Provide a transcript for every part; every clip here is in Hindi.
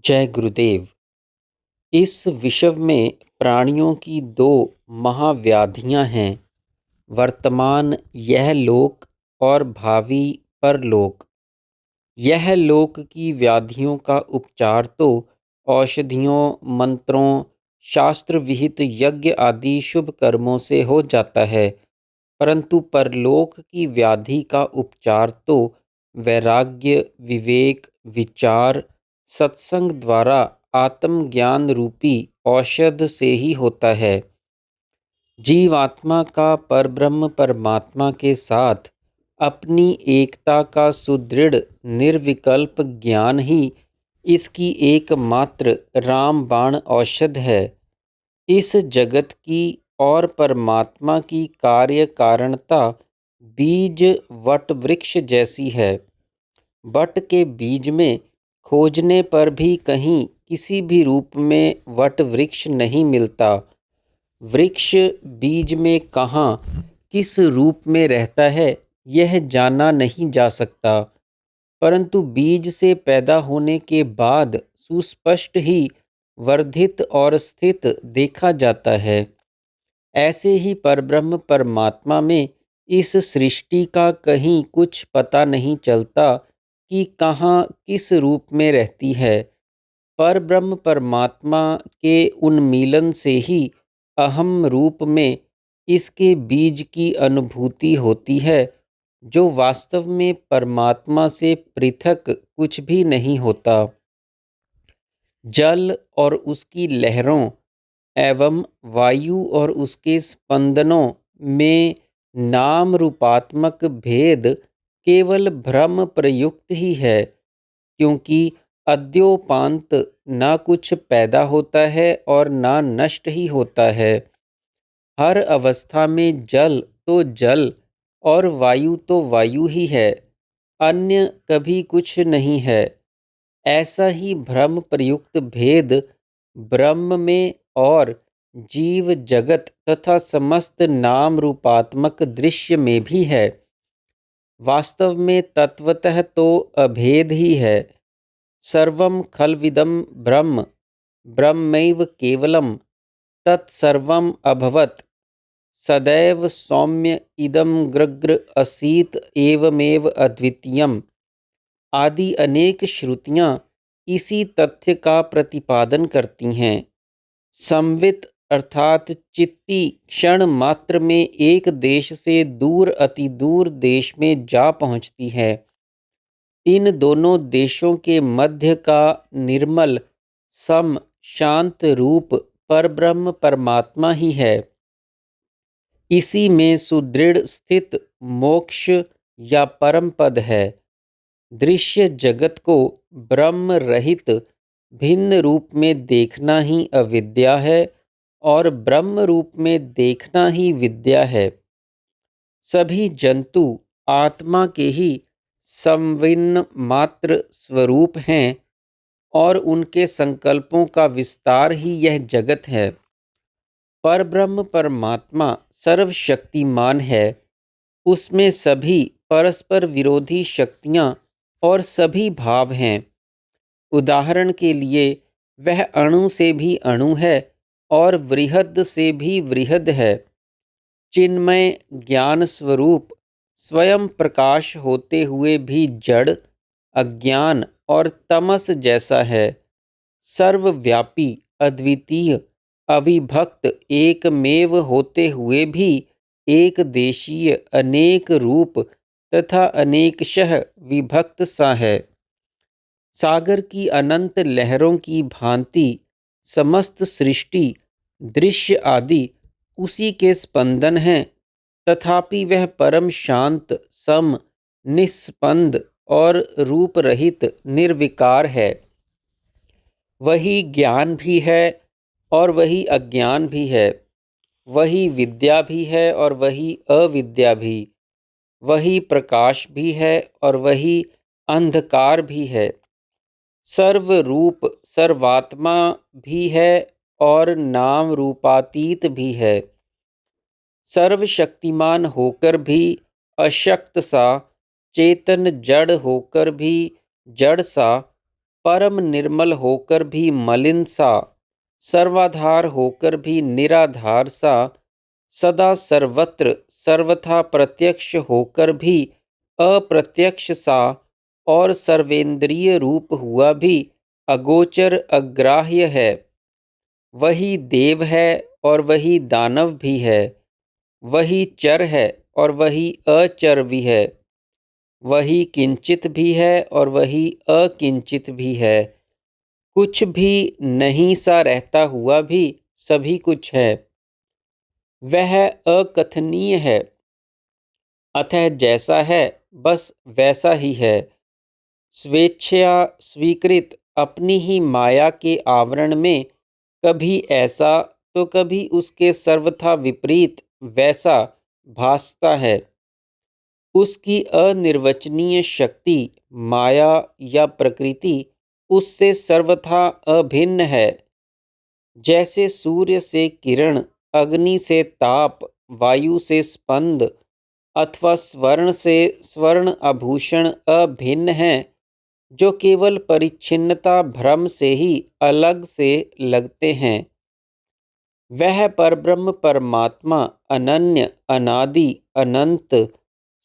जय गुरुदेव। इस विश्व में प्राणियों की दो महाव्याधियां हैं, वर्तमान यह लोक और भावी परलोक। यह लोक की व्याधियों का उपचार तो औषधियों, मंत्रों, शास्त्र विहित यज्ञ आदि शुभ कर्मों से हो जाता है, परंतु परलोक की व्याधि का उपचार तो वैराग्य, विवेक, विचार, सत्संग द्वारा आत्मज्ञान रूपी औषध से ही होता है। जीवात्मा का परब्रह्म परमात्मा के साथ अपनी एकता का सुदृढ़ निर्विकल्प ज्ञान ही इसकी एकमात्र रामबाण औषध है। इस जगत की और परमात्मा की कार्य कारणता बीज वट वृक्ष जैसी है। वट के बीज में खोजने पर भी कहीं किसी भी रूप में वट वृक्ष नहीं मिलता। वृक्ष बीज में कहाँ किस रूप में रहता है यह जाना नहीं जा सकता, परंतु बीज से पैदा होने के बाद सुस्पष्ट ही वर्धित और स्थित देखा जाता है। ऐसे ही परब्रह्म परमात्मा में इस सृष्टि का कहीं कुछ पता नहीं चलता कि कहाँ किस रूप में रहती है। परब्रह्म परमात्मा के उन्मीलन से ही अहम रूप में इसके बीज की अनुभूति होती है, जो वास्तव में परमात्मा से पृथक कुछ भी नहीं होता। जल और उसकी लहरों एवं वायु और उसके स्पंदनों में नाम रूपात्मक भेद केवल भ्रम प्रयुक्त ही है, क्योंकि अद्योपांत ना कुछ पैदा होता है और ना नष्ट ही होता है। हर अवस्था में जल तो जल और वायु तो वायु ही है, अन्य कभी कुछ नहीं है। ऐसा ही भ्रम प्रयुक्त भेद ब्रह्म में और जीव जगत तथा समस्त नाम रूपात्मक दृश्य में भी है। वास्तव में तत्वतः तो अभेद ही है। सर्वं खल्विदं ब्रह्म, ब्रह्मैव केवलम, तत्सर्वम् अभवत्, सदैव सौम्य इदं ग्रग्र असीत एवमेव अद्वितीयम् आदि अनेक श्रुतियाँ इसी तथ्य का प्रतिपादन करती हैं। संवित अर्थात चित्ती क्षण मात्र में एक देश से दूर अति दूर देश में जा पहुँचती है। इन दोनों देशों के मध्य का निर्मल सम शांत रूप परब्रह्म परमात्मा ही है। इसी में सुदृढ़ स्थित मोक्ष या परम पद है। दृश्य जगत को ब्रह्म रहित भिन्न रूप में देखना ही अविद्या है और ब्रह्म रूप में देखना ही विद्या है। सभी जंतु आत्मा के ही संविन्न मात्र स्वरूप हैं और उनके संकल्पों का विस्तार ही यह जगत है। परब्रह्म परमात्मा सर्वशक्तिमान है। उसमें सभी परस्पर विरोधी शक्तियाँ और सभी भाव हैं। उदाहरण के लिए वह अणु से भी अणु है और वृहद से भी वृहद है। चिन्मय ज्ञान स्वरूप स्वयं प्रकाश होते हुए भी जड़, अज्ञान और तमस जैसा है। सर्वव्यापी, अद्वितीय, अविभक्त एकमेव होते हुए भी एक देशीय, अनेक रूप तथा अनेकशः विभक्त सा है। सागर की अनंत लहरों की भांति समस्त सृष्टि, दृश्य आदि उसी के स्पंदन हैं, तथापि वह परम शांत, सम, निस्पंद और रूप रहित निर्विकार है। वही ज्ञान भी है और वही अज्ञान भी है। वही विद्या भी है और वही अविद्या भी। वही प्रकाश भी है और वही अंधकार भी है। सर्वरूप सर्वात्मा भी है और नाम रूपातीत भी है। सर्वशक्तिमान होकर भी अशक्त सा, चेतन जड़ होकर भी जड़ सा, परम निर्मल होकर भी मलिन सा, सर्वाधार होकर भी निराधार सा, सदा सर्वत्र सर्वथा प्रत्यक्ष होकर भी अप्रत्यक्ष सा, और सर्वेंद्रिय रूप हुआ भी अगोचर अग्राह्य है। वही देव है और वही दानव भी है, वही चर है और वही अचर भी है, वही किंचित भी है और वही अकिंचित भी है, कुछ भी नहीं सा रहता हुआ भी सभी कुछ है। वह अकथनीय है, अतः जैसा है बस वैसा ही है। स्वेच्छया स्वीकृत अपनी ही माया के आवरण में कभी ऐसा तो कभी उसके सर्वथा विपरीत वैसा भासता है। उसकी अनिर्वचनीय शक्ति माया या प्रकृति उससे सर्वथा अभिन्न है। जैसे सूर्य से किरण, अग्नि से ताप, वायु से स्पंद अथवा स्वर्ण से स्वर्ण आभूषण अभिन्न हैं, जो केवल परिच्छिन्नता भ्रम से ही अलग से लगते हैं। वह परब्रह्म परमात्मा अनन्य अनादि अनंत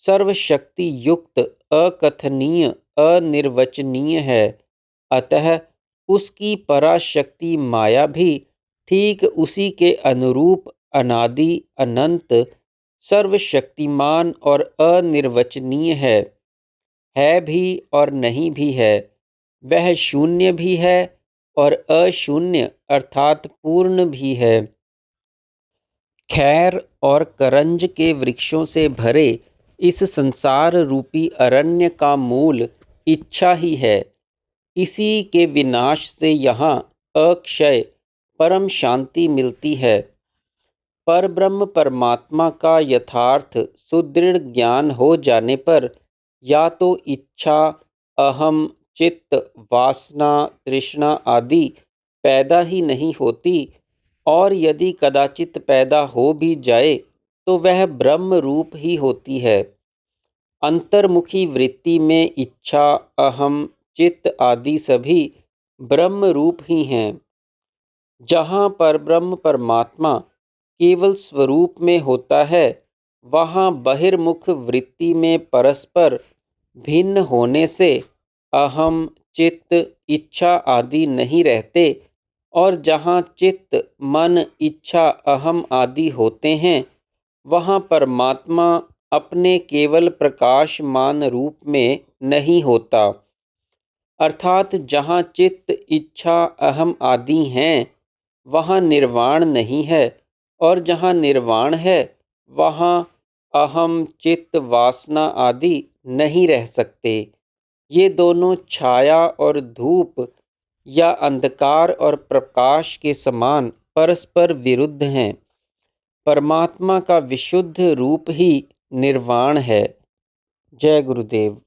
सर्वशक्ति युक्त अकथनीय अनिर्वचनीय है। अतः उसकी पराशक्ति माया भी ठीक उसी के अनुरूप अनादि अनंत सर्वशक्तिमान और अनिर्वचनीय है भी और नहीं भी है। वह शून्य भी है और अशून्य अर्थात पूर्ण भी है। खैर और करंज के वृक्षों से भरे इस संसार रूपी अरण्य का मूल इच्छा ही है। इसी के विनाश से यहाँ अक्षय परम शांति मिलती है। परब्रह्म परमात्मा का यथार्थ सुदृढ़ ज्ञान हो जाने पर या तो इच्छा, अहम, चित्त, वासना, तृष्णा आदि पैदा ही नहीं होती, और यदि कदाचित पैदा हो भी जाए तो वह ब्रह्म रूप ही होती है। अंतर्मुखी वृत्ति में इच्छा, अहम, चित्त आदि सभी ब्रह्म रूप ही हैं। जहाँ परब्रह्म परमात्मा केवल स्वरूप में होता है, वहाँ बहिर्मुख वृत्ति में परस्पर भिन्न होने से अहम, चित्त, इच्छा आदि नहीं रहते, और जहाँ चित्त, मन, इच्छा, अहम आदि होते हैं, वहाँ परमात्मा अपने केवल प्रकाशमान रूप में नहीं होता। अर्थात जहाँ चित्त, इच्छा, अहम आदि हैं, वहाँ निर्वाण नहीं है, और जहाँ निर्वाण है वहाँ अहम, चित्त, वासना आदि नहीं रह सकते। ये दोनों छाया और धूप या अंधकार और प्रकाश के समान परस्पर विरुद्ध हैं। परमात्मा का विशुद्ध रूप ही निर्वाण है। जय गुरुदेव।